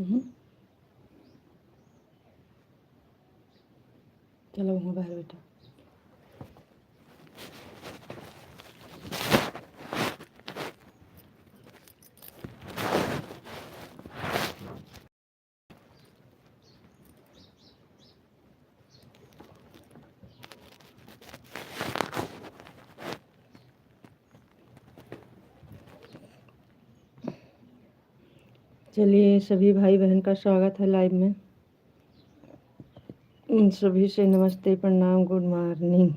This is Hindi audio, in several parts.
हम्म, चलो वहाँ बाहर बेटा। चलिए सभी भाई बहन का स्वागत है लाइव में। सभी से नमस्ते, प्रणाम, गुड मॉर्निंग।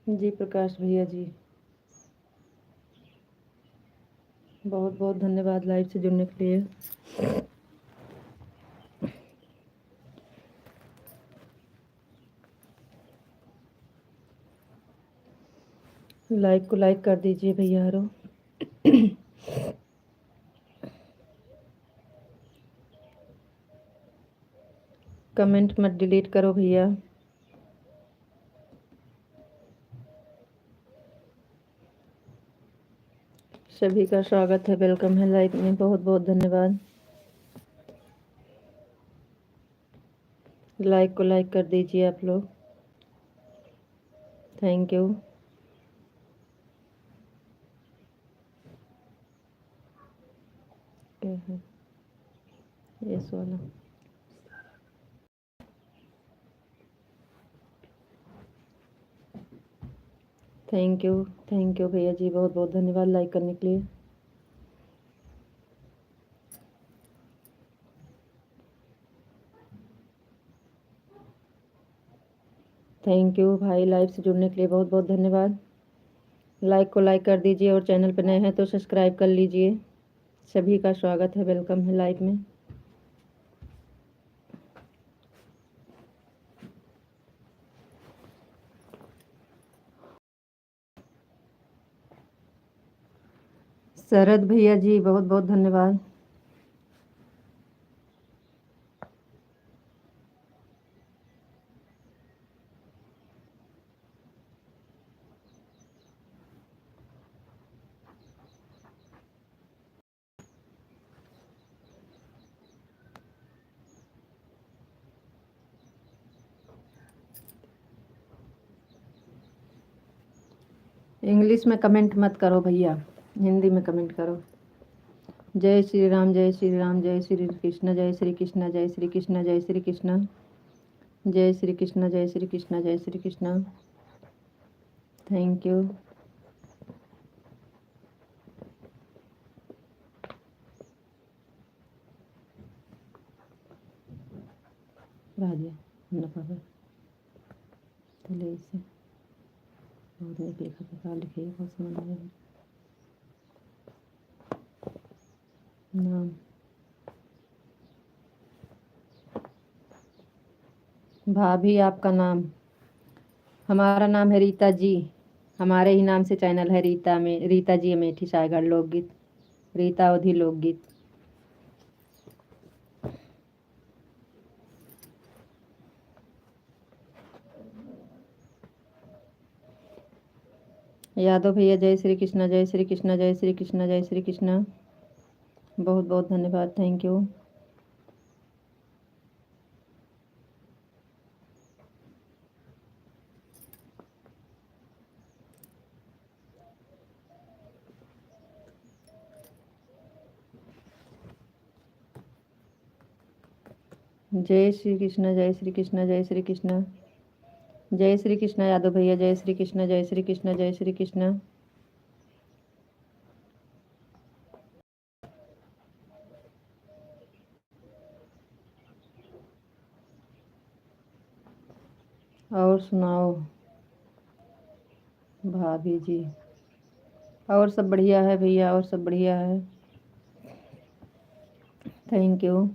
जी प्रकाश भैया जी, बहुत बहुत धन्यवाद लाइव से जुड़ने के लिए। लाइक को लाइक कर दीजिए भैया हरो। कमेंट मत डिलीट करो भैया। सभी का स्वागत है, वेलकम है लाइव में, बहुत बहुत धन्यवाद। लाइक को लाइक कर दीजिए आप लोग, थैंक यू। क्या है यस वाला? थैंक यू भैया जी, बहुत बहुत धन्यवाद लाइक करने के लिए। थैंक यू भाई, लाइव से जुड़ने के लिए बहुत बहुत धन्यवाद। लाइक को लाइक कर दीजिए और चैनल पर नए हैं तो सब्सक्राइब कर लीजिए। सभी का स्वागत है, वेलकम है लाइव में। शरद भैया जी, बहुत बहुत धन्यवाद। इंग्लिश में कमेंट मत करो भैया, हिंदी में कमेंट करो। जय श्री राम, जय श्री राम, जय श्री कृष्ण, जय श्री कृष्ण, जय श्री कृष्ण, जय श्री कृष्ण, जय श्री कृष्ण, जय श्री कृष्ण, जय श्री कृष्ण। Thank you. राजा नफा चले इसे बहुत नहीं लिखा था, क्या लिखे बहुत समझ आया। नाम भाभी, आपका नाम? हमारा नाम है रीता जी, हमारे ही नाम से चैनल है रीता में, रीता जी अमेठी सागर लोकगीत, रीता अवधि लोकगीत। यादव भैया, जय श्री कृष्ण, जय श्री कृष्ण, जय श्री कृष्ण, जय श्री कृष्ण, बहुत बहुत धन्यवाद, थैंक यू। जय श्री कृष्ण, जय श्री कृष्ण, जय श्री कृष्ण, जय श्री कृष्ण यादव भैया, जय श्री कृष्ण, जय श्री कृष्ण, जय श्री कृष्ण। और सुनाओ भाभी जी? और सब बढ़िया है भैया, और सब बढ़िया है, थैंक यू।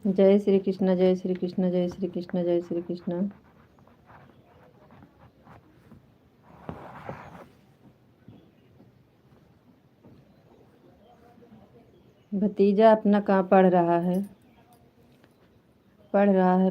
जय श्री कृष्ण, जय श्री कृष्ण, जय श्री कृष्ण, जय श्री कृष्ण। भतीजा अपना कहाँ पढ़ रहा है, पढ़ रहा है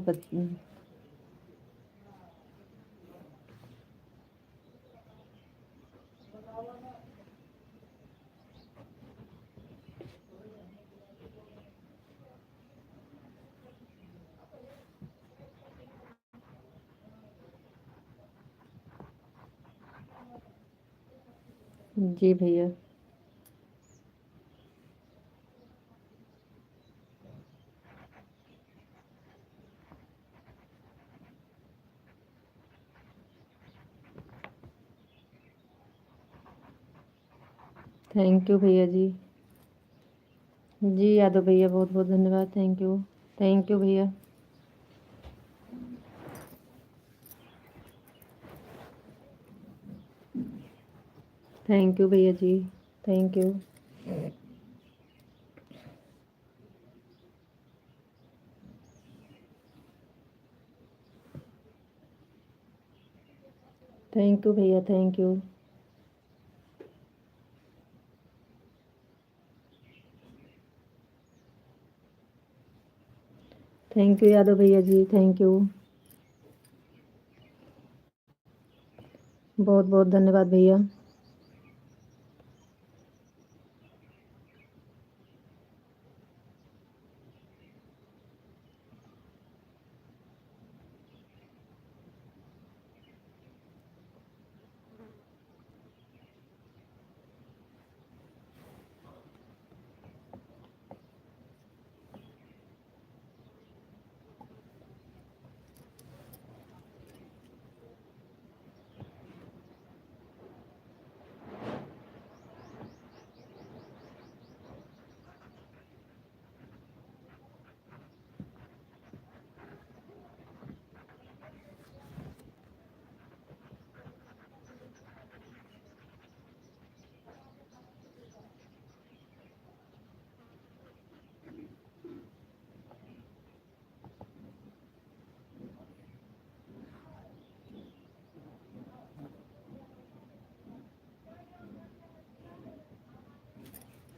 जी भैया। थैंक यू भैया जी। जी यादव भैया, बहुत बहुत धन्यवाद। थैंक यू, थैंक यू भैया। थैंक यू भैया ji, thank you. Thank you भैया, thank you. Thank you Yadav भैया जी, थैंक यू। बहुत बहुत धन्यवाद भैया।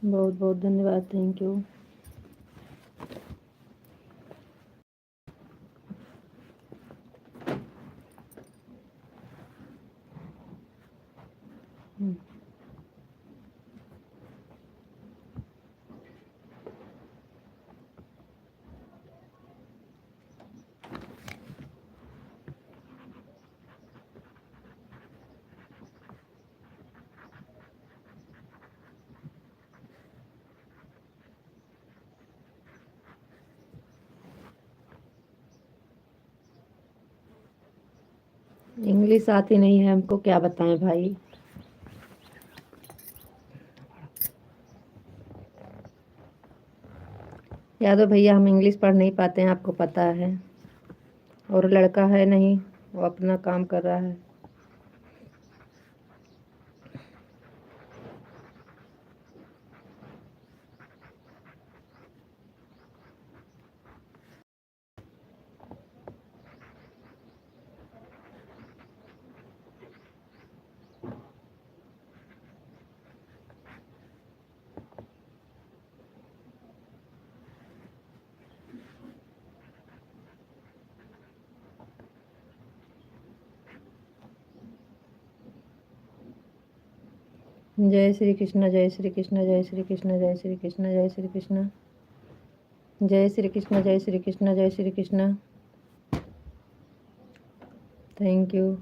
बहुत बहुत धन्यवाद, थैंक यू। इंग्लिश आती नहीं है हमको, क्या बताएं भाई। यादव भैया, हम इंग्लिश पढ़ नहीं पाते हैं, आपको पता है। और लड़का है नहीं, वो अपना काम कर रहा है। जय श्री कृष्ण, जय श्री कृष्ण, जय श्री कृष्ण, जय श्री कृष्ण, जय श्री कृष्ण। जय श्री कृष्ण, जय श्री कृष्ण, जय श्री कृष्ण। Thank you.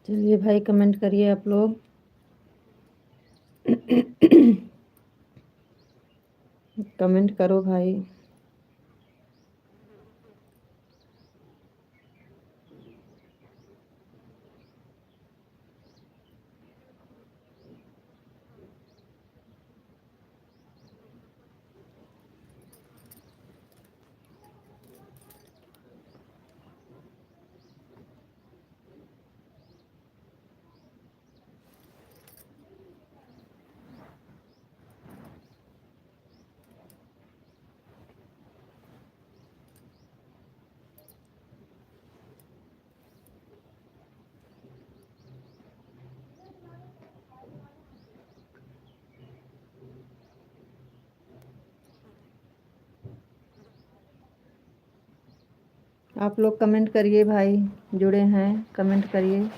चलिए भाई कमेंट करिए आप लोग। कमेंट करो भाई। आप लोग कमेंट करिए भाई, जुड़े हैं कमेंट करिए।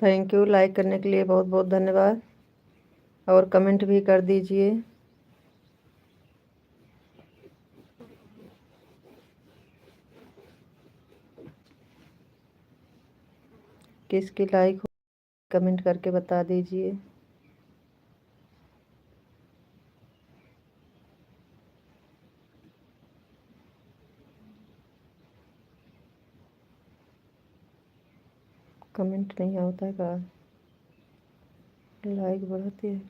थैंक यू, लाइक करने के लिए बहुत बहुत धन्यवाद। और कमेंट भी कर दीजिए। किसकी लाइक हो कमेंट करके बता दीजिए। कमेंट नहीं होता है का? लाइक बढ़ती है,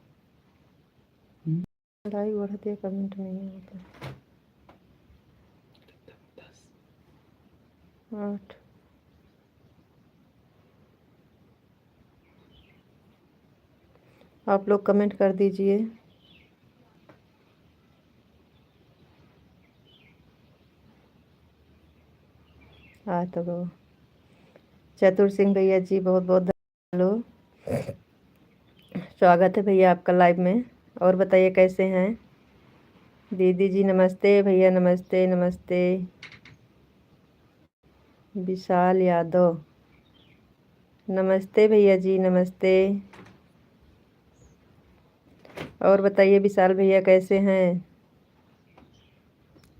लाइक बढ़ती है, कमेंट नहीं होता। 8। आप लोग कमेंट कर दीजिए। तो चतुर सिंह भैया जी बहुत बहुत हेलो, स्वागत है भैया आपका लाइव में। और बताइए कैसे हैं? दीदी जी नमस्ते, भैया नमस्ते नमस्ते। विशाल यादव नमस्ते भैया जी नमस्ते। और बताइए विशाल भैया कैसे हैं?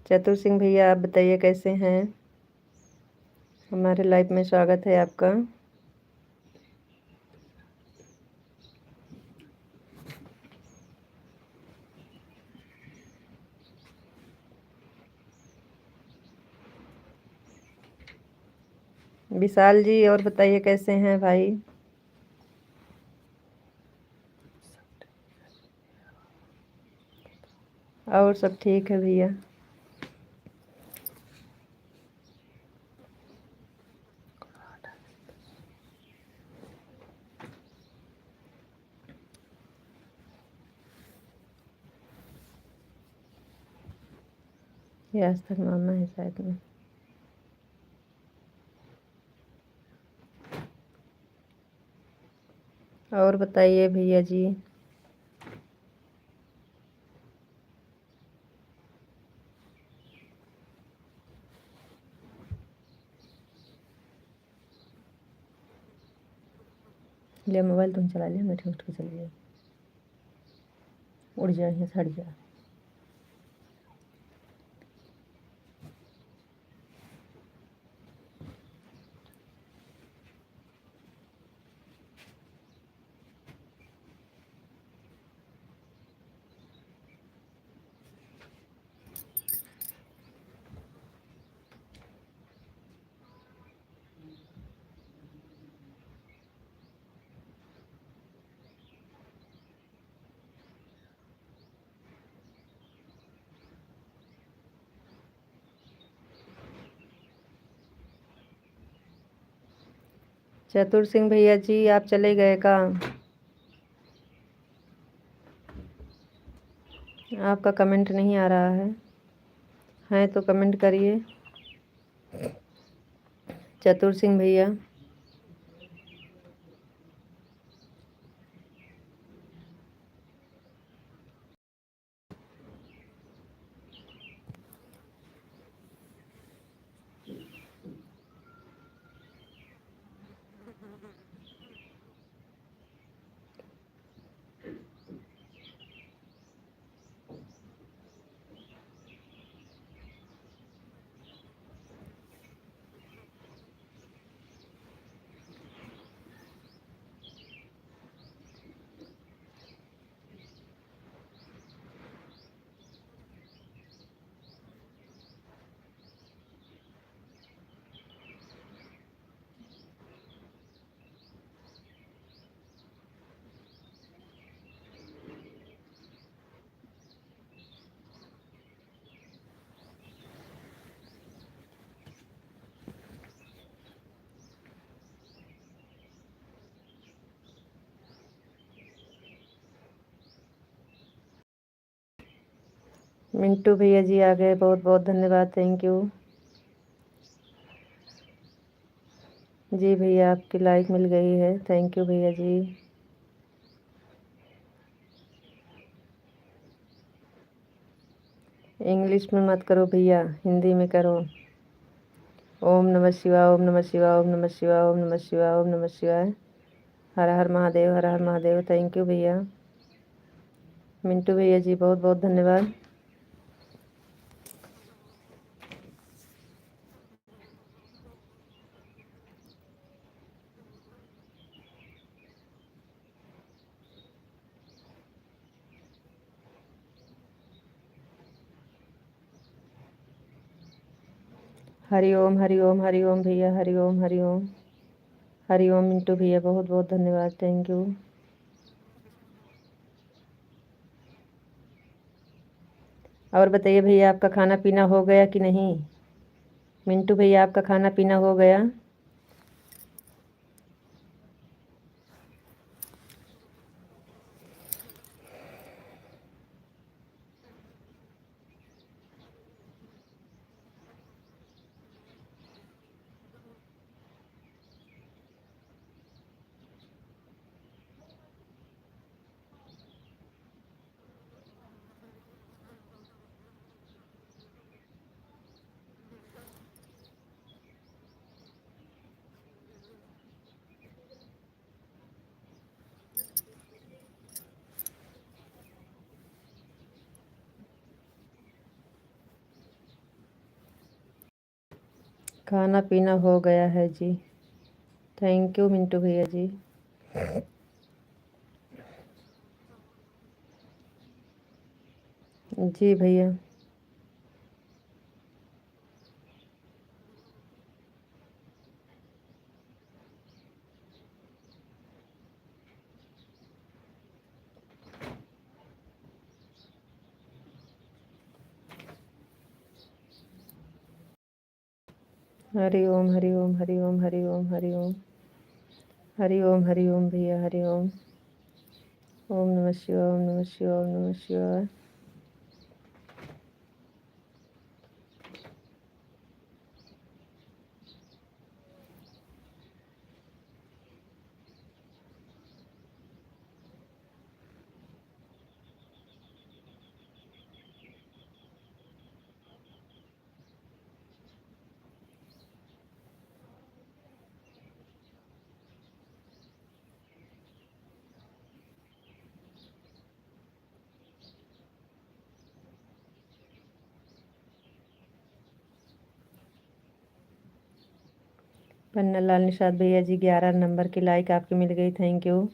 चतुर सिंह भैया आप बताइए कैसे हैं? हमारे लाइव में स्वागत है आपका। विशाल जी और बताइए कैसे हैं भाई? और सब ठीक है भैया। ये आज तक मामा है शायद में। और बताइए भैया जी। ले मोबाइल तुम चला लिया, मैं उठ के चली गई। उड़ जा, यहाँ से हट जा। चतुर सिंह भैया जी, आप चले गए का? आपका कमेंट नहीं आ रहा है तो कमेंट करिए चतुर सिंह भैया। मिंटू भैया जी आ गए, बहुत बहुत धन्यवाद, थैंक यू जी। भैया आपकी लाइक मिल गई है, थैंक यू भैया जी। इंग्लिश में मत करो भैया, हिंदी में करो। ओम नमः शिवाय, ओम नमः शिवाय, ओम नमः शिवाय, ओम नमः शिवाय, ओम नमः शिवाय। हर हर महादेव, हर हर महादेव, थैंक यू भैया। मिंटू भैया जी बहुत बहुत धन्यवाद। हरि ओम, हरि ओम, हरि ओम भैया, हरि ओम, हरि ओम, हरि ओम। मिंटू भैया बहुत बहुत धन्यवाद, थैंक यू। और बताइए भैया, आपका खाना पीना हो गया कि नहीं? मिंटू भैया आपका खाना पीना हो गया? खाना पीना हो गया है जी, थैंक यू मिंटू भैया जी। जी भैया। हरि ओम, हरि ओम, हरि ओम, हरि ओम, हरि ओम, हरि ओम, हरि ओम भैया, हरि ओम। ओम नमः शिवाय, ओम नमः शिवाय, ओम नमः शिवाय। पन्ना लाल निषाद भैया जी 11 नंबर की लाइक आपकी मिल गई, थैंक यू।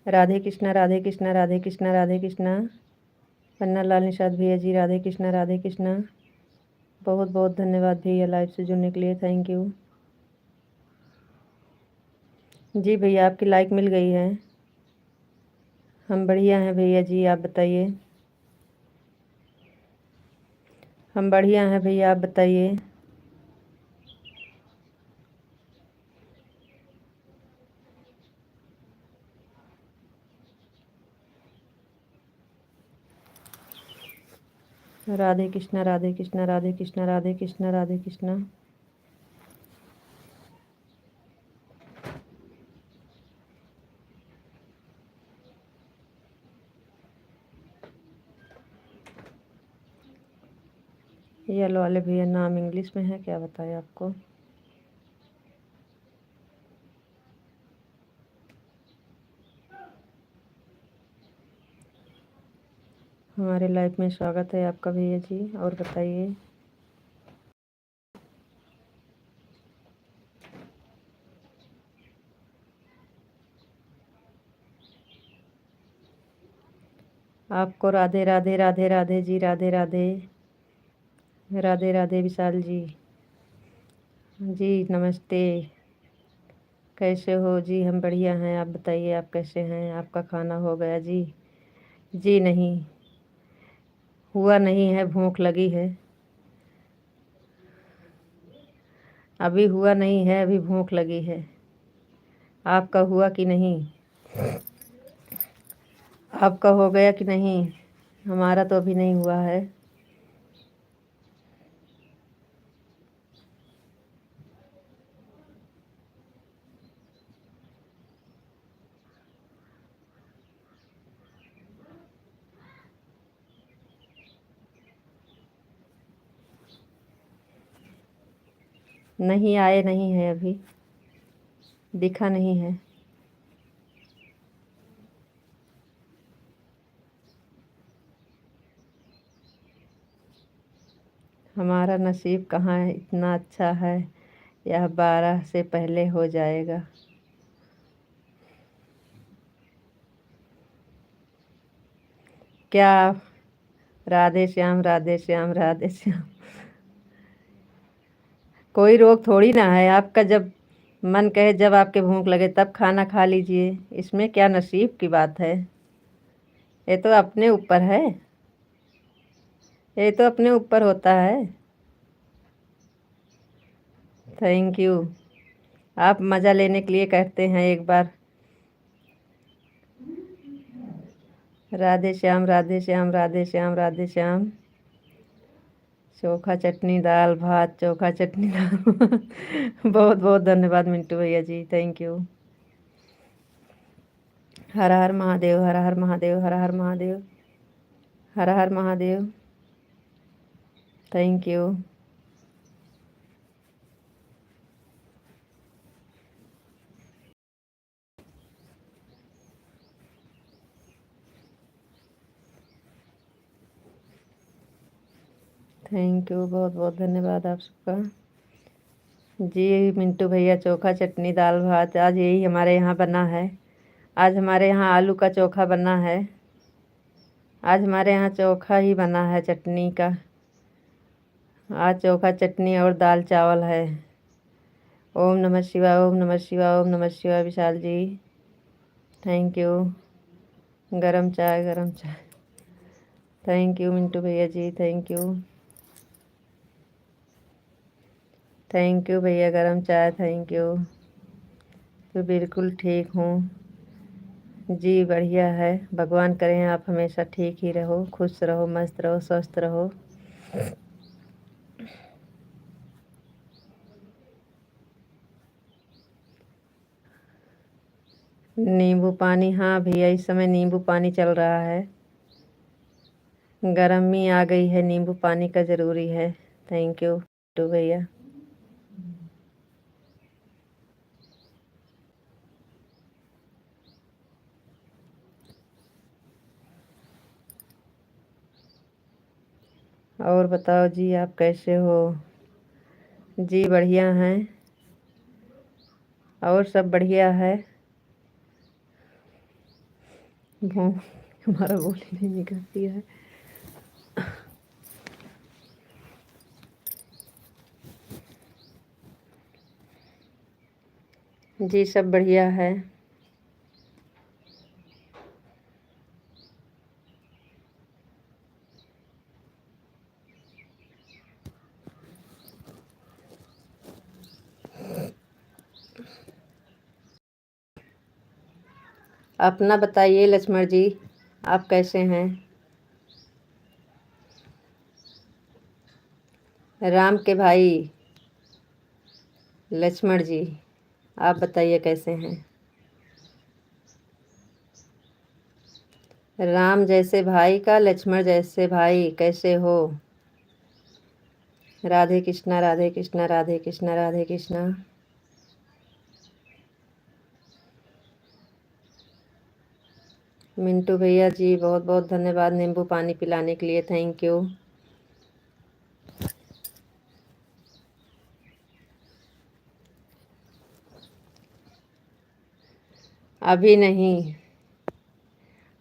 राधे कृष्णा राधे कृष्णा राधे कृष्णा राधे कृष्णा। पन्ना लाल निषाद भैया जी राधे कृष्णा राधे कृष्णा। बहुत बहुत धन्यवाद भैया लाइव से जुड़ने के लिए, थैंक यू। जी भैया आपकी लाइक मिल गई है। हम बढ़िया हैं भैया जी, आप बताइए। हम बढ़िया हैं भैया, आप बताइए। राधे कृष्णा राधे कृष्णा राधे कृष्णा राधे कृष्णा राधे कृष्णा। येलो वाले भैया नाम इंग्लिश में है, क्या बताएं आपको। हमारे लाइफ में स्वागत है आपका भैया जी, और बताइए। आपको राधे राधे राधे राधे जी, राधे राधे राधे राधे विशाल जी। जी नमस्ते, कैसे हो जी। हम बढ़िया हैं, आप बताइए आप कैसे हैं। आपका खाना हो गया जी। जी नहीं हुआ नहीं है, भूख लगी है। अभी हुआ नहीं है, अभी भूख लगी है। आपका हुआ कि नहीं। आपका हो गया कि नहीं। हमारा तो अभी नहीं हुआ है। नहीं आए नहीं है, अभी दिखा नहीं है। हमारा नसीब कहाँ है इतना अच्छा है, यह 12 से पहले हो जाएगा। क्या। राधे श्याम राधे श्याम राधे श्याम। कोई रोग थोड़ी ना है, आपका जब मन कहे, जब आपके भूख लगे तब खाना खा लीजिए। इसमें क्या नसीब की बात है। ये तो अपने ऊपर है। ये तो अपने ऊपर होता है। Thank you. आप मज़ा लेने के लिए कहते हैं एक बार। राधे श्याम राधे श्याम राधे श्याम राधे श्याम। चोखा चटनी दाल भात, चोखा चटनी दाल बहुत बहुत धन्यवाद मिंटू भैया जी, थैंक यू। हर हर महादेव हर हर महादेव हर हर महादेव हर हर Mahadev, thank you. Thank you, बहुत बहुत धन्यवाद आप सबका। जी मिंटू भैया, चोखा चटनी दाल भात आज यही हमारे यहाँ बना है। आज हमारे यहाँ आलू का चोखा बना है। आज हमारे यहाँ चोखा ही बना है, चटनी का। आज चोखा चटनी और दाल चावल है। ओम नमः शिवाय ओम नमः शिवाय ओम नमः शिवाय विशाल जी, थैंक यू। गरम चाय गरम चाय, थैंक यू मिंटू भैया ji, thank you. Thank you भैया, गरम चाय, थैंक यू। तो बिल्कुल ठीक हूँ जी, बढ़िया है। भगवान करें आप हमेशा ठीक ही रहो, खुश रहो, मस्त रहो, स्वस्थ रहो। नींबू पानी, हाँ भैया इस समय नींबू पानी चल रहा है। गर्मी आ गई है, नींबू पानी का ज़रूरी है। थैंक यू टू भैया। और बताओ जी, आप कैसे हो। जी बढ़िया हैं। और सब बढ़िया है। वो हमारा बोल ही नहीं निकलती है। जी सब बढ़िया है। अपना बताइए लक्ष्मण जी, आप कैसे हैं? राम के भाई लक्ष्मण जी, आप बताइए कैसे हैं? राम जैसे भाई का लक्ष्मण जैसे भाई कैसे हो? राधे कृष्णा राधे कृष्णा राधे कृष्णा राधे कृष्णा। मिंटू भैया जी बहुत बहुत धन्यवाद नींबू पानी पिलाने के लिए, थैंक यू। अभी नहीं,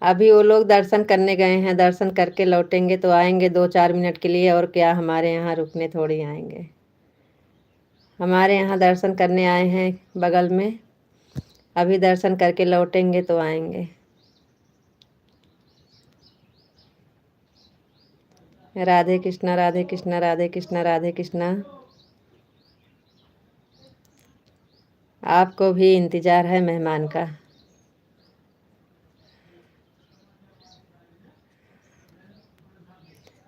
अभी वो लोग दर्शन करने गए हैं, दर्शन करके लौटेंगे तो आएंगे 2-4 मिनट के लिए, और क्या हमारे यहाँ रुकने थोड़ी आएंगे। हमारे यहाँ दर्शन करने आए हैं बगल में, अभी दर्शन करके लौटेंगे तो आएंगे। राधे कृष्णा राधे कृष्णा राधे कृष्णा राधे कृष्णा। आपको भी इंतज़ार है मेहमान का।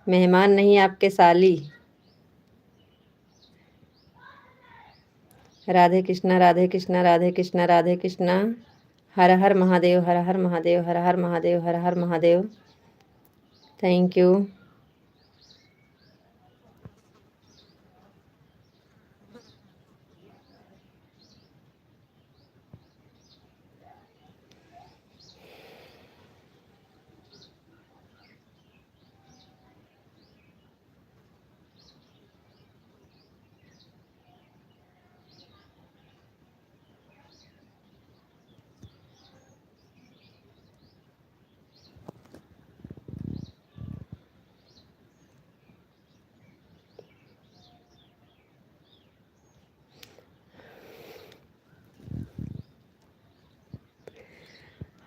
मेहमान नहीं, आपके साली। राधे कृष्णा राधे कृष्णा राधे कृष्णा राधे कृष्णा। हर हर महादेव हर हर महादेव हर हर महादेव हर हर महादेव। Thank you.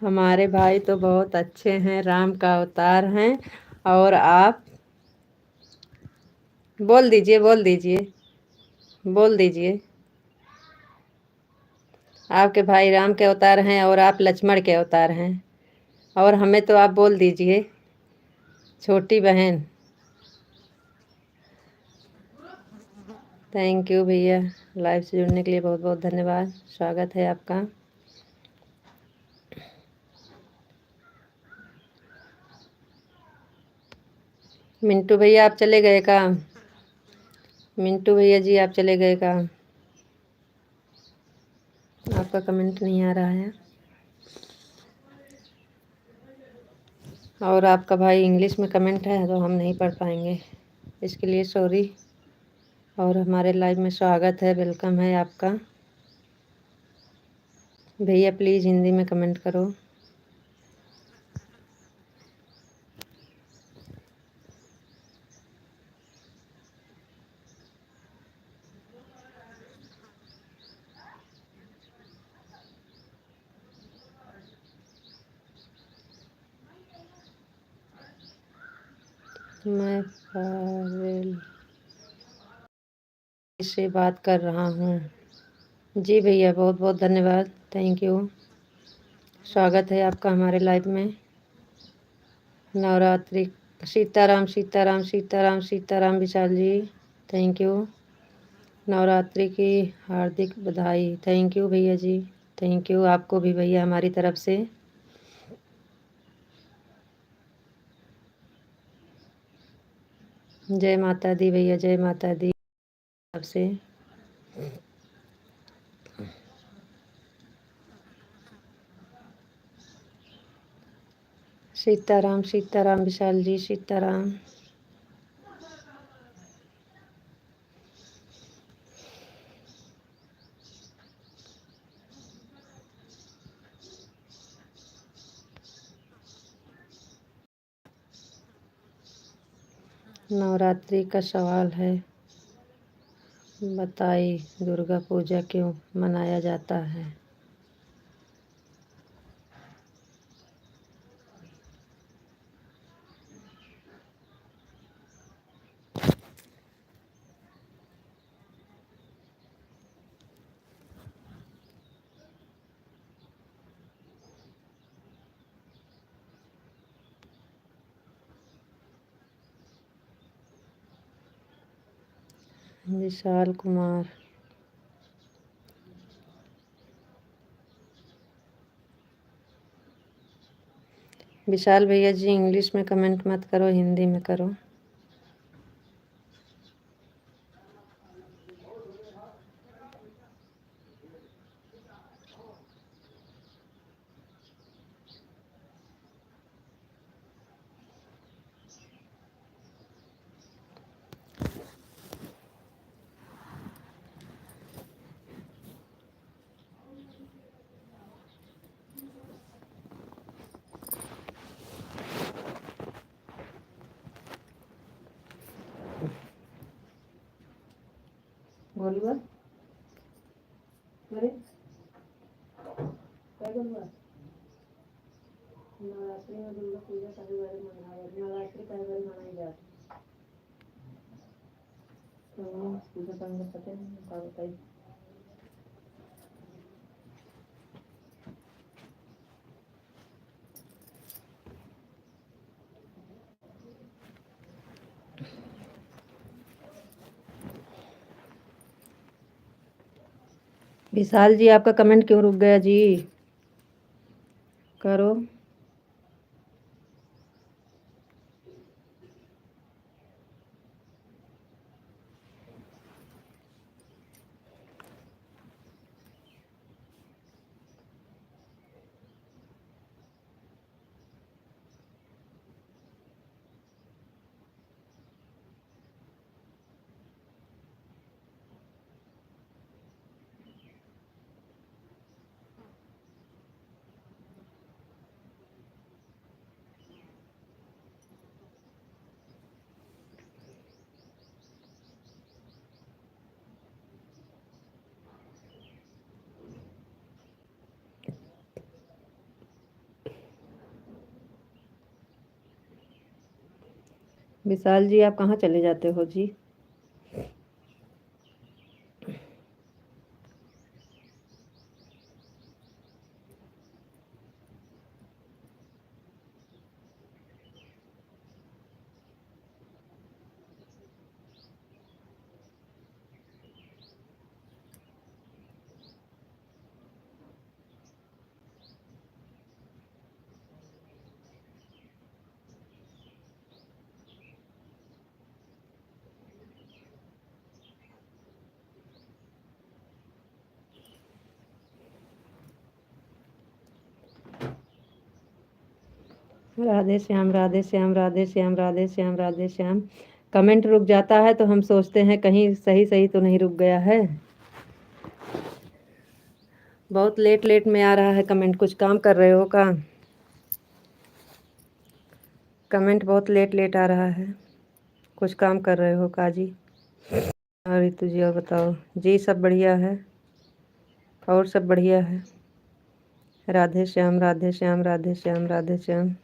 हमारे भाई तो बहुत अच्छे हैं, राम का अवतार हैं। और आप बोल दीजिए, बोल दीजिए, बोल दीजिए। आपके भाई राम के अवतार हैं और आप लक्ष्मण के अवतार हैं, और हमें तो आप बोल दीजिए छोटी बहन। थैंक यू भैया, लाइव से जुड़ने के लिए बहुत बहुत धन्यवाद, स्वागत है आपका। मिंटू भैया आप चले गए का? मिंटू भैया जी आप चले गए का? आपका कमेंट नहीं आ रहा है। और आपका भाई इंग्लिश में कमेंट है तो हम नहीं पढ़ पाएंगे, इसके लिए सॉरी। और हमारे लाइव में स्वागत है, वेलकम है आपका। भैया प्लीज़ हिंदी में कमेंट करो। मैं पारुल से बात कर रहा हूँ। जी भैया बहुत बहुत धन्यवाद, थैंक यू। स्वागत है आपका हमारे लाइव में। नवरात्रि सीताराम सीताराम सीताराम सीताराम विशाल जी, थैंक यू। नवरात्रि की हार्दिक बधाई, थैंक यू भैया जी, थैंक यू आपको भी भैया हमारी तरफ से। जय माता दी भैया, जय माता दी आपसे। सीताराम सीताराम विशाल जी, सीताराम। नवरात्रि का सवाल है, बताइए दुर्गा पूजा क्यों मनाया जाता है। विशाल कुमार, विशाल भैया जी इंग्लिश में कमेंट मत करो, हिंदी में करो। बोलूँगा अरे क्या बोलूँगा। नवरात्रि में दुर्गा पूजा कभी बार मनाया, नवरात्रि कई बार मनाई जाती है। तो पूजा करने का पता नहीं, क्या बताइए। विशाल जी आपका कमेंट क्यों रुक गया जी, करो। विशाल जी आप कहाँ चले जाते हो जी। राधे श्याम राधे श्याम राधे श्याम राधे श्याम राधे श्याम। कमेंट रुक जाता है तो हम सोचते हैं कहीं सही सही तो नहीं रुक गया है। बहुत लेट लेट में आ रहा है कमेंट, कुछ काम कर रहे हो का। कमेंट बहुत लेट लेट आ रहा है, कुछ काम कर रहे हो का जी। और रितु जी और बताओ जी, सब बढ़िया है और सब बढ़िया है। राधे श्याम राधे श्याम राधे श्याम राधे श्याम।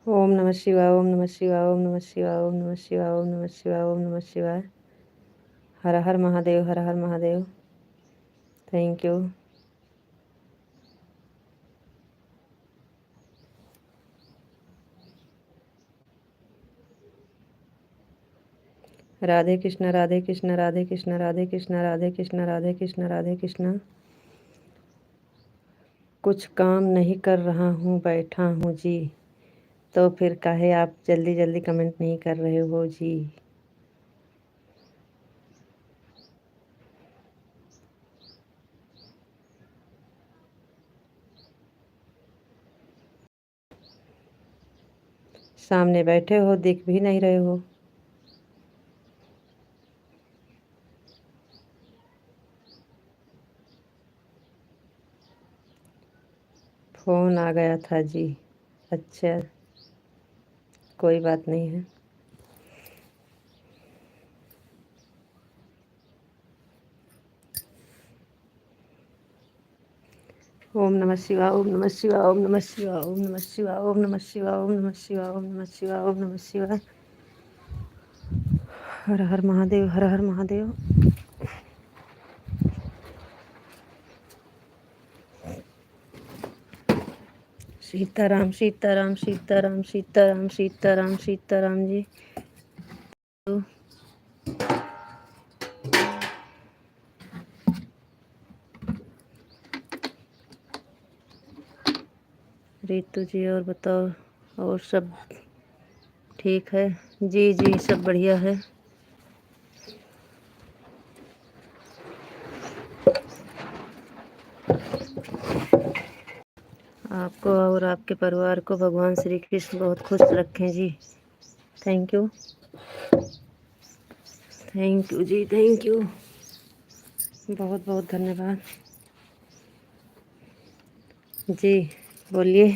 ओम नमः शिवाय ओम नमः शिवाय ओम नमः शिवाय ओम नमः शिवाय ओम नमः शिवाय ओम नमः शिवाय। हर हर महादेव हर हर महादेव। Thank you. राधे कृष्ण राधे कृष्ण राधे कृष्ण राधे कृष्ण राधे कृष्ण राधे कृष्ण राधे कृष्ण। कुछ काम नहीं कर रहा हूँ, बैठा हूँ जी। तो फिर काहे आप जल्दी जल्दी कमेंट नहीं कर रहे हो जी। सामने बैठे हो, दिख भी नहीं रहे हो। फ़ोन आ गया था जी। अच्छा, कोई बात नहीं है। ओम नमः शिवाय, ओम नमः शिवाय, ओम नमः शिवाय, ओम नमः शिवाय, ओम नमः शिवाय, ओम नमः शिवाय, ओम नमः शिवाय, ओम नमः शिवाय। हर हर महादेव, हर हर महादेव। सीताराम सीताराम सीताराम सीताराम सीताराम सीताराम जी। रितु जी और बताओ, और सब ठीक है? जी जी, सब बढ़िया है। आपको और आपके परिवार को भगवान श्री कृष्ण बहुत खुश रखें जी। थैंक यू, थैंक यू जी, थैंक यू, बहुत बहुत धन्यवाद जी। बोलिए।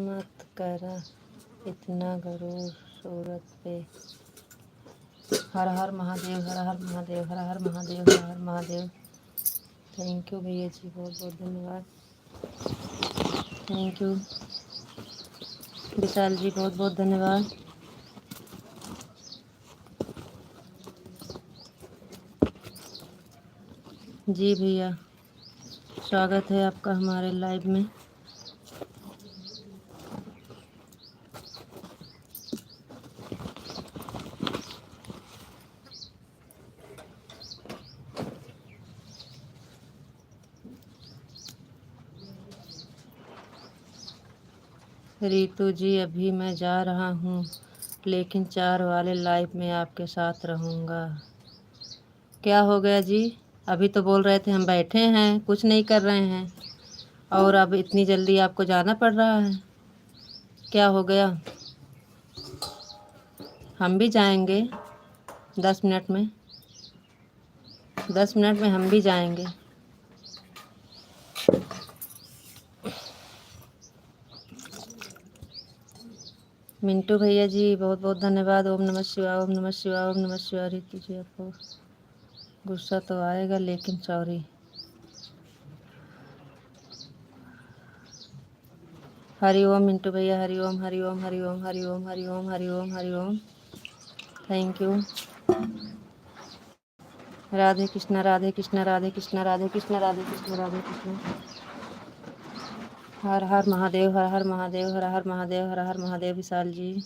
मत करा इतना गरूर सूरत पे। हर हर महादेव, हर हर महादेव, हर हर महादेव, हर हर महादेव। थैंक यू भैया जी, बहुत बहुत धन्यवाद। थैंक यू विशाल जी, बहुत बहुत धन्यवाद। जी भैया, स्वागत है आपका हमारे लाइव में। रितु जी, अभी मैं जा रहा हूँ, लेकिन 4 वाले लाइव में आपके साथ रहूँगा। क्या हो गया जी? अभी तो बोल रहे थे हम बैठे हैं, कुछ नहीं कर रहे हैं, और अब इतनी जल्दी आपको जाना पड़ रहा है। क्या हो गया? हम भी जाएंगे 10 मिनट में। 10 मिनट में हम भी जाएंगे। मिंटू भैया जी, बहुत बहुत धन्यवाद। ओम नमः शिवाय, ओम नमः शिवाय, ओम नमः शिवाय। रितु जी, आपको गुस्सा तो आएगा, लेकिन सॉरी। हरि ओम मिंटू भैया, हरि ओम, हरि ओम, हरि ओम, हरि ओम, हरि ओम, हरि ओम, हरि ओम। Thank you. राधे कृष्णा, राधे कृष्णा, राधे कृष्णा, राधे कृष्णा, राधे कृष्णा, राधे कृष्णा। हर हर महादेव, हर हर महादेव, हर हर महादेव, हर हर महादेव। विशाल जी,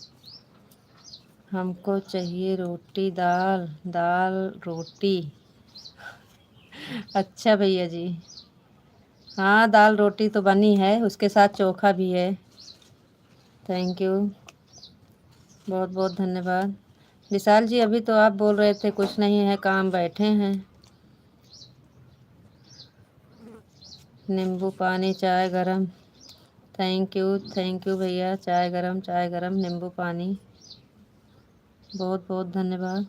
हमको चाहिए रोटी दाल, दाल रोटी। अच्छा भैया जी, हाँ दाल रोटी तो बनी है, उसके साथ चोखा भी है। थैंक यू, बहुत बहुत धन्यवाद। विशाल जी, अभी तो आप बोल रहे थे कुछ नहीं है काम, बैठे हैं। नींबू पानी, चाय गरम। थैंक यू भैया। चाय गरम, चाय गरम, नींबू पानी। बहुत बहुत धन्यवाद।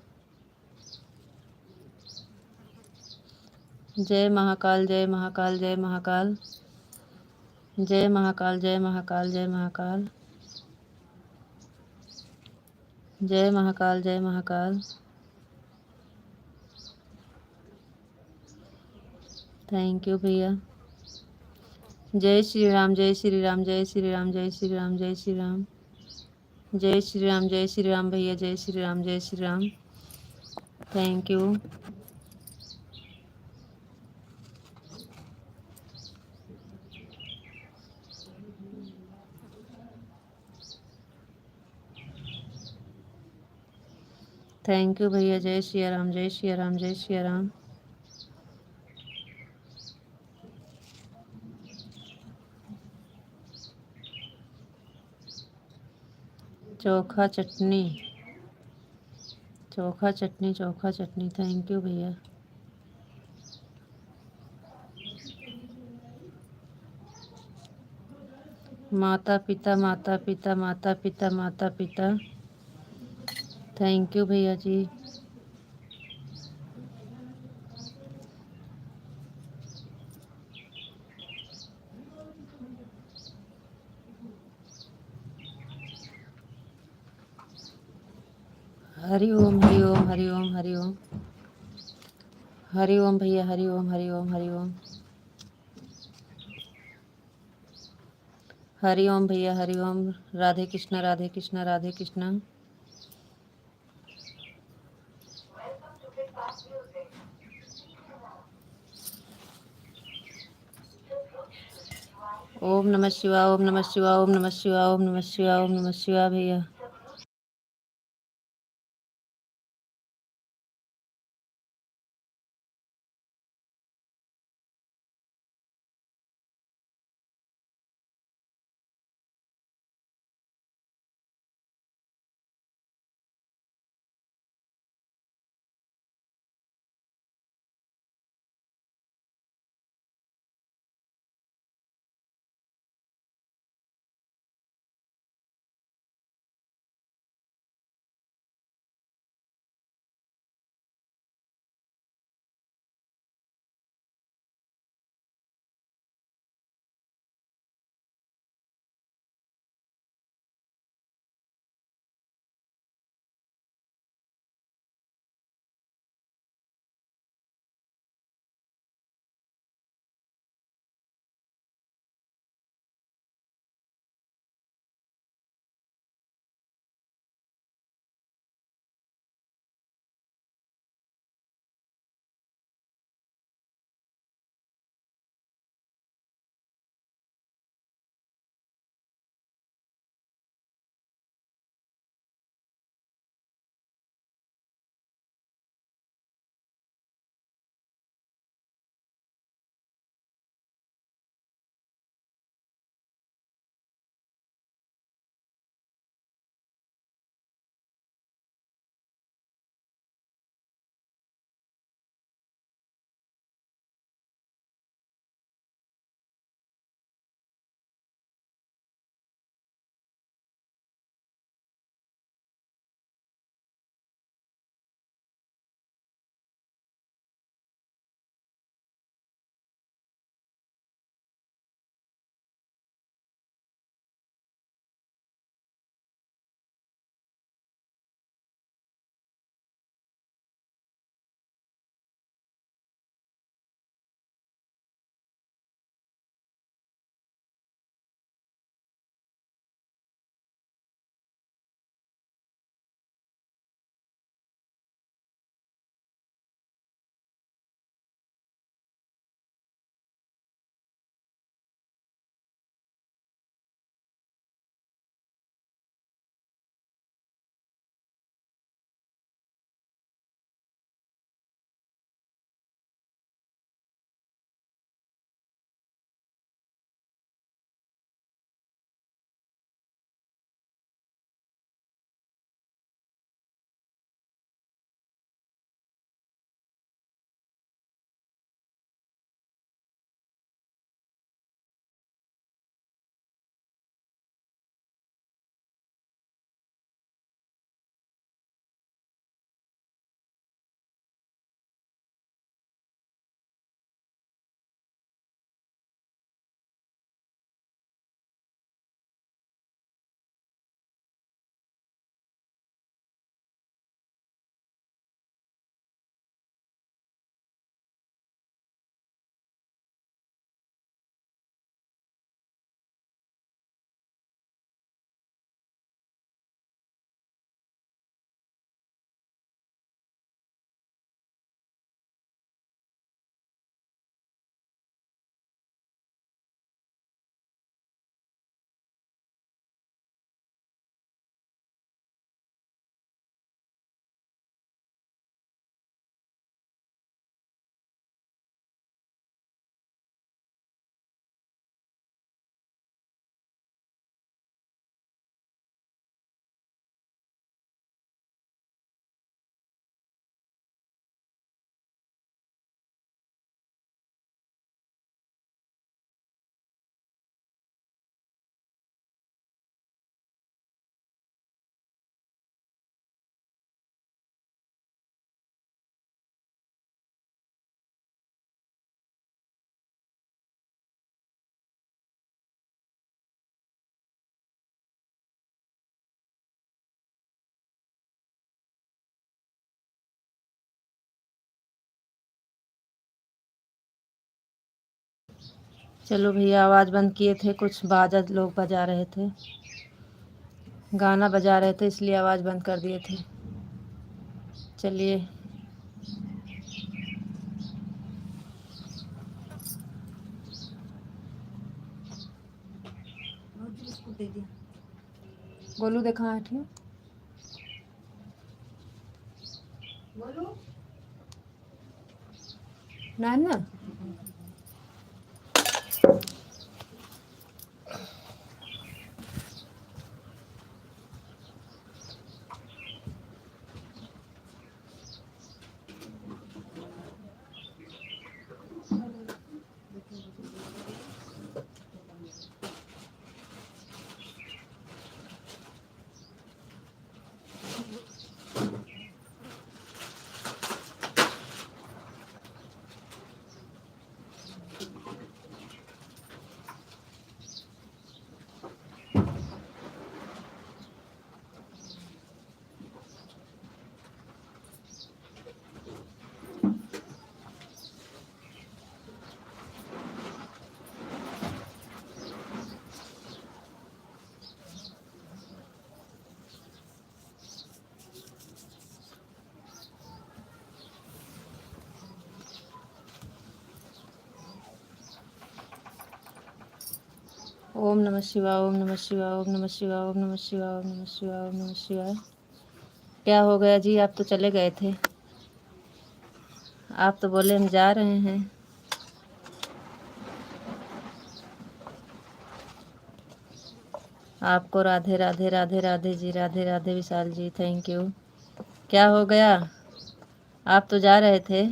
जय महाकाल, जय महाकाल, जय महाकाल, जय महाकाल, जय महाकाल, जय महाकाल, जय महाकाल, जय महाकाल। थैंक यू भैया। जय श्री राम, जय श्री राम, जय श्री राम, जय श्री राम, जय श्री राम, जय श्री राम, जय श्री राम भैया, जय श्री राम, जय Shri Ram. Thank you. Thank you भैया। जय श्री राम, जय श्री राम, जय श्री राम। चोखा चटनी, चोखा चटनी, चोखा चटनी, थैंक यू भैया। माता पिता, माता पिता, माता पिता, माता पिता, थैंक यू भैया जी। हरि ओम, हरि ओम, हरि ओम, हरि ओम, हरि ओम भैया, हरि ओम, हरि ओम, हरि ओम, हरि ओम भैया, हरि ओम। राधे कृष्णा, राधे कृष्णा, राधे कृष्णा। ओम नमः शिवाय, ओम नमः शिवाय, ओम नमः शिवाय, ओम नमः शिवाय, ओम नमः शिवाय भैया। चलो भैया, आवाज़ बंद किए थे, कुछ बाजा लोग बजा रहे थे, गाना बजा रहे थे, इसलिए आवाज़ बंद कर दिए थे। चलिए, गोलू देखा है ठीक ना ना। ओम नमः शिवाय, ओम नमः शिवाय, ओम नमः शिवाय, ओम नमः शिवाय, ओम नमः शिवाय, ओम नमः शिवाय। क्या हो गया जी? आप तो चले गए थे, आप तो बोले हम जा रहे हैं। आपको राधे राधे राधे राधे जी, राधे राधे विशाल जी, थैंक यू। क्या हो गया? आप तो जा रहे थे।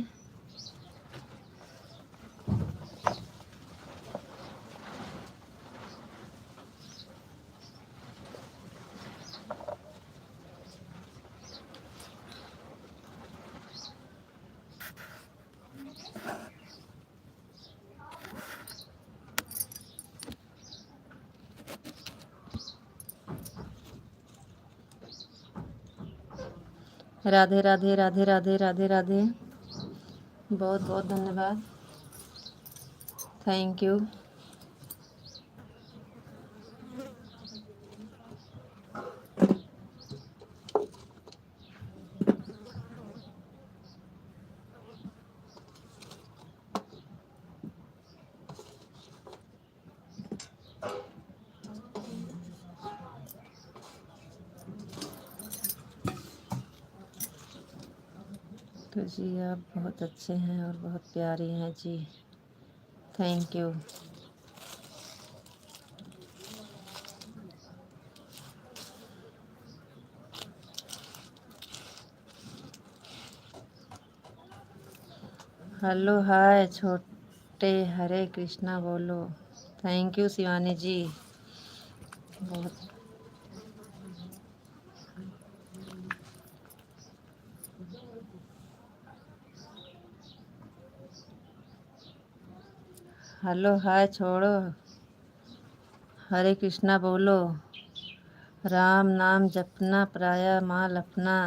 राधे राधे राधे राधे राधे राधे, बहुत बहुत धन्यवाद, थैंक यू। तो जी आप बहुत अच्छे हैं और बहुत प्यारी हैं जी, थैंक यू। हेलो हाय छोटे, हरे कृष्णा बोलो, थैंक यू शिवानी जी, बहुत। हेलो हाय छोड़ो, हरे कृष्णा बोलो, राम नाम जपना पराया माल अपना।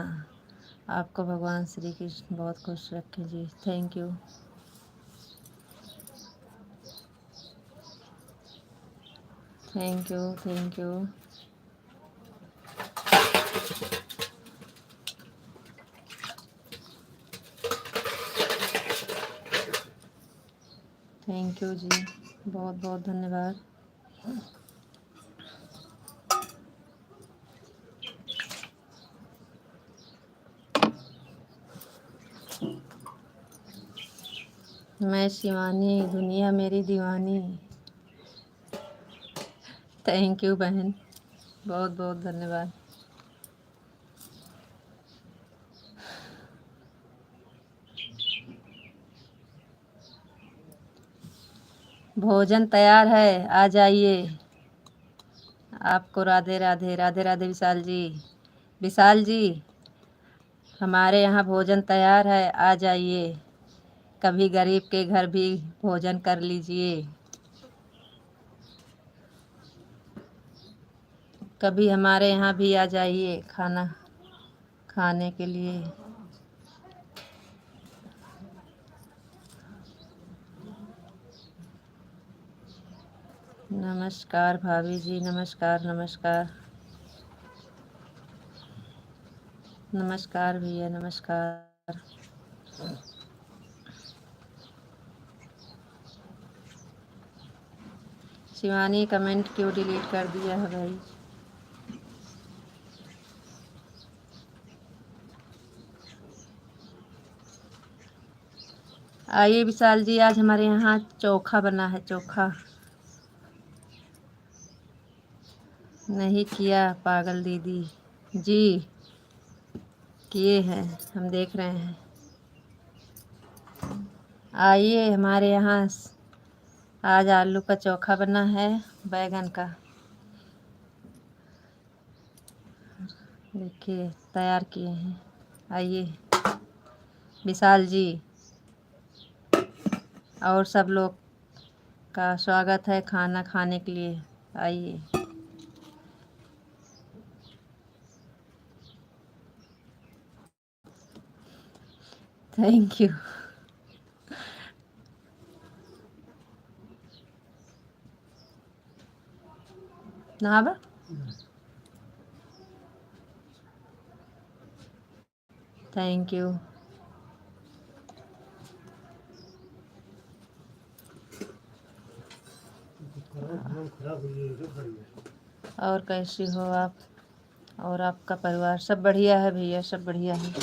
आपको भगवान श्री कृष्ण बहुत खुश रखे जी, thank you. Thank you thank you. Thank you जी, बहुत बहुत धन्यवाद। मैं शिवानी, दुनिया मेरी दीवानी। थैंक यू बहन, बहुत बहुत धन्यवाद। भोजन तैयार है, आ जाइए। आपको राधे राधे राधे राधे विशाल जी, विशाल जी हमारे यहाँ भोजन तैयार है, आ जाइए। कभी गरीब के घर भी भोजन कर लीजिए, कभी हमारे यहाँ भी आ जाइए खाना खाने के लिए। नमस्कार भाभी जी, नमस्कार नमस्कार। नमस्कार भैया, नमस्कार। शिवानी कमेंट क्यों डिलीट कर दिया है भाई? आइए विशाल जी, आज हमारे यहाँ चोखा बना है, चोखा। नहीं किया पागल दीदी जी, किए हैं, हम देख रहे हैं। आइए हमारे यहाँ आज आलू का चोखा बना है, बैगन का। देखिए तैयार किए हैं। आइए विशाल जी और सब लोग का स्वागत है खाना खाने के लिए। आइए। Thank you. ना थैंक यू। और कैसी हो आप और आपका परिवार? सब बढ़िया है भैया, सब बढ़िया है।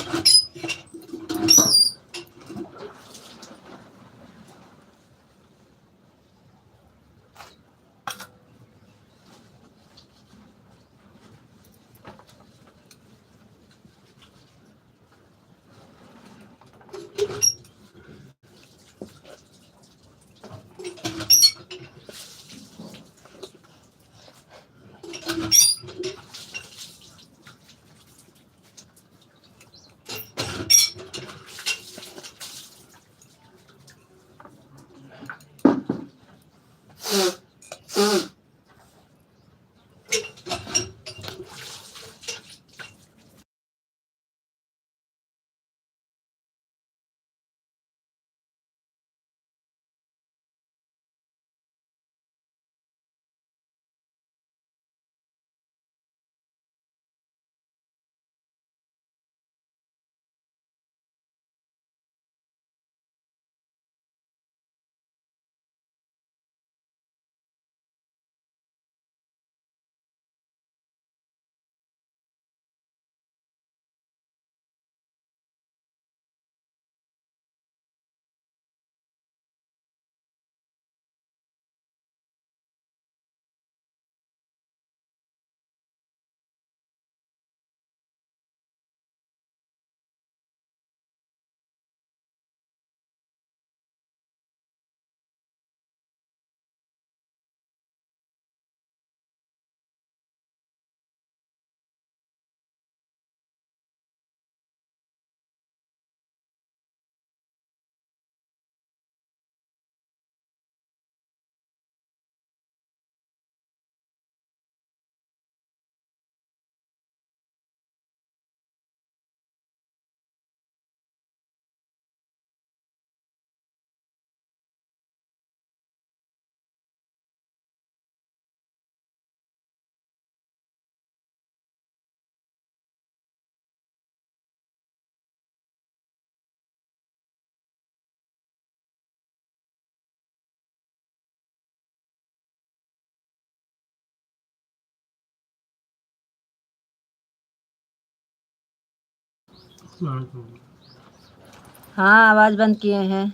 हाँ आवाज़ बंद किए हैं,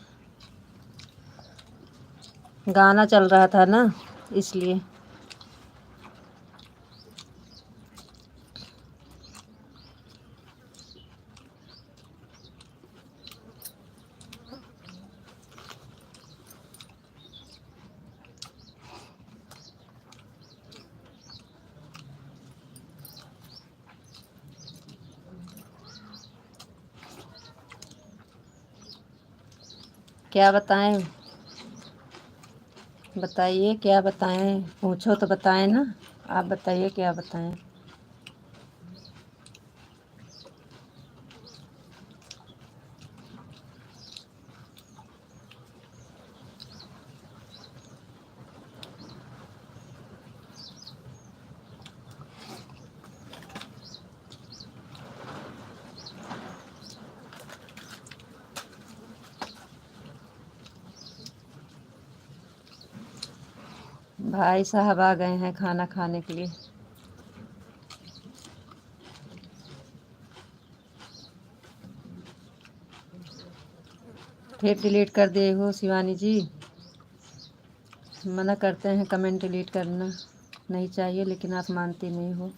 गाना चल रहा था ना इसलिए। क्या बताएं? बताइए क्या बताएं, पूछो तो बताएं ना। आप बताइए क्या बताएं। भाई साहब आ गए हैं खाना खाने के लिए। फिर डिलीट कर दिए हो शिवानी जी। मना करते हैं कमेंट डिलीट करना नहीं चाहिए, लेकिन आप मानती नहीं हो।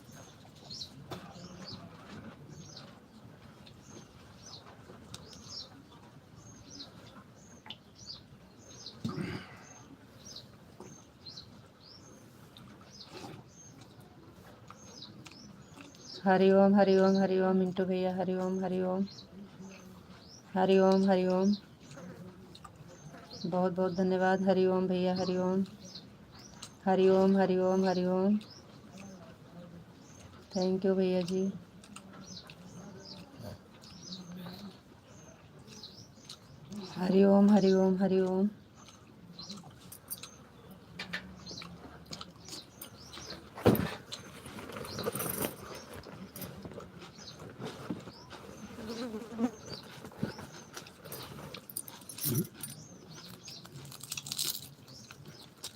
हरि ओम हरि ओम हरि ओम मिंटू भैया, हरि ओम हरि ओम हरि ओम हरि ओम। बहुत बहुत धन्यवाद। हरि ओम भैया, हरि ओम हरि ओम हरि ओम हरि ओम। थैंक यू भैया जी। हरि ओम हरि ओम हरि ओम।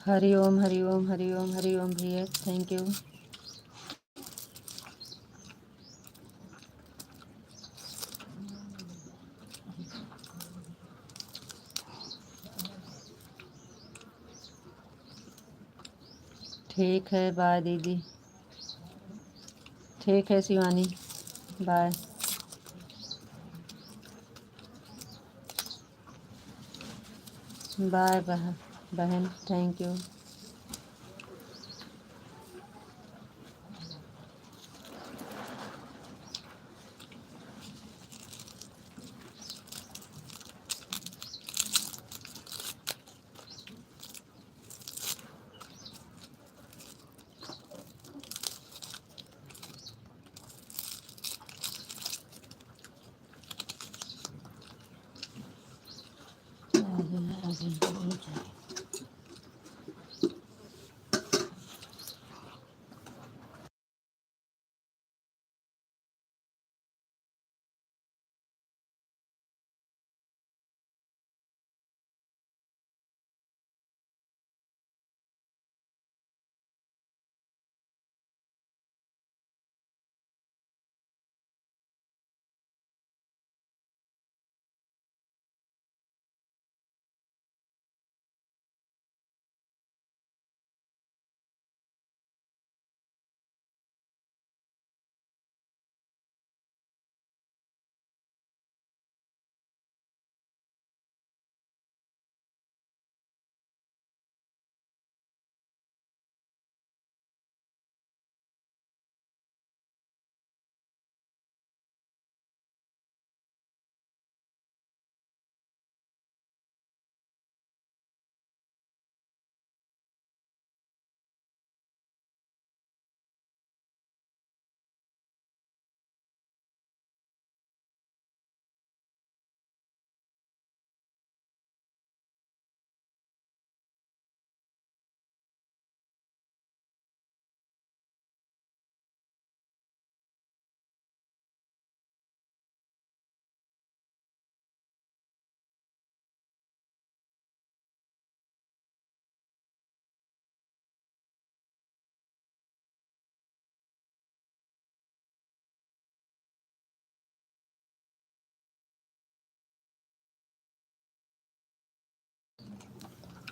हरि ओम हरि ओम हरि ओम हरि ओम भैया, थैंक यू। ठीक है, बाय दीदी। ठीक है शिवानी, बाय। बाय बहन, थैंक यू।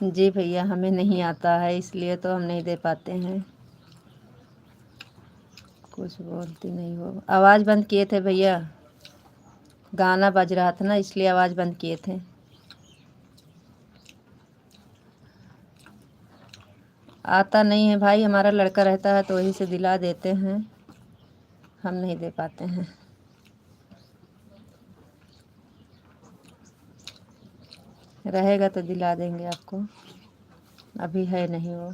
जी भैया, हमें नहीं आता है इसलिए तो हम नहीं दे पाते हैं। कुछ बोलती नहीं हो। आवाज़ बंद किए थे भैया, गाना बज रहा था ना, इसलिए आवाज़ बंद किए थे। आता नहीं है भाई, हमारा लड़का रहता है तो वही से दिला देते हैं, हम नहीं दे पाते हैं। रहेगा तो दिला देंगे आपको, अभी है नहीं वो।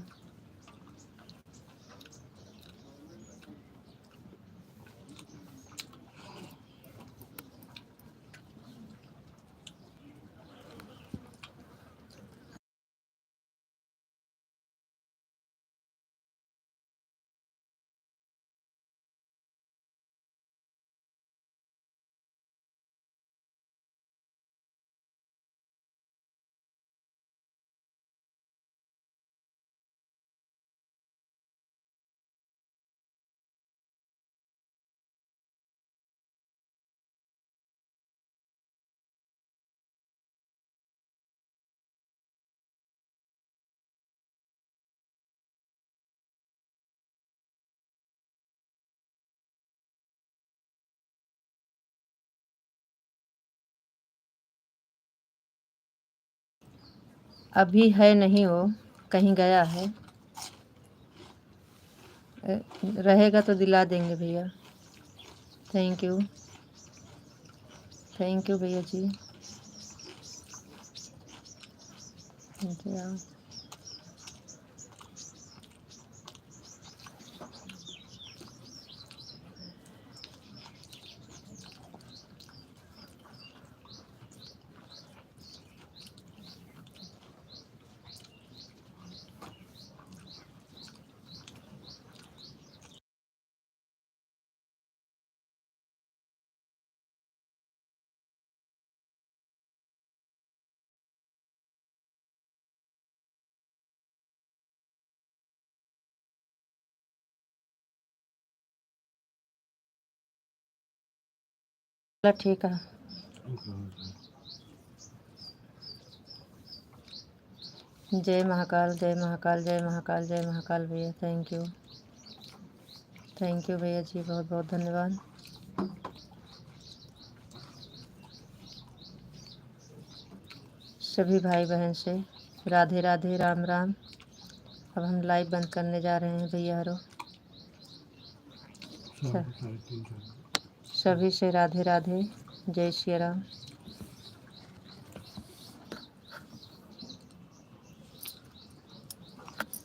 अभी है नहीं, वो कहीं गया है। रहेगा तो दिला देंगे भैया। थैंक यू भैया जी। जी ठीक है। जय महाकाल, जय महाकाल, जय महाकाल, जय महाकाल भैया। थैंक यू भैया जी, बहुत बहुत धन्यवाद। सभी भाई बहन से राधे राधे, राम राम। अब हम लाइव बंद करने जा रहे हैं भैया। हरो सभी से राधे राधे, जय श्री राम।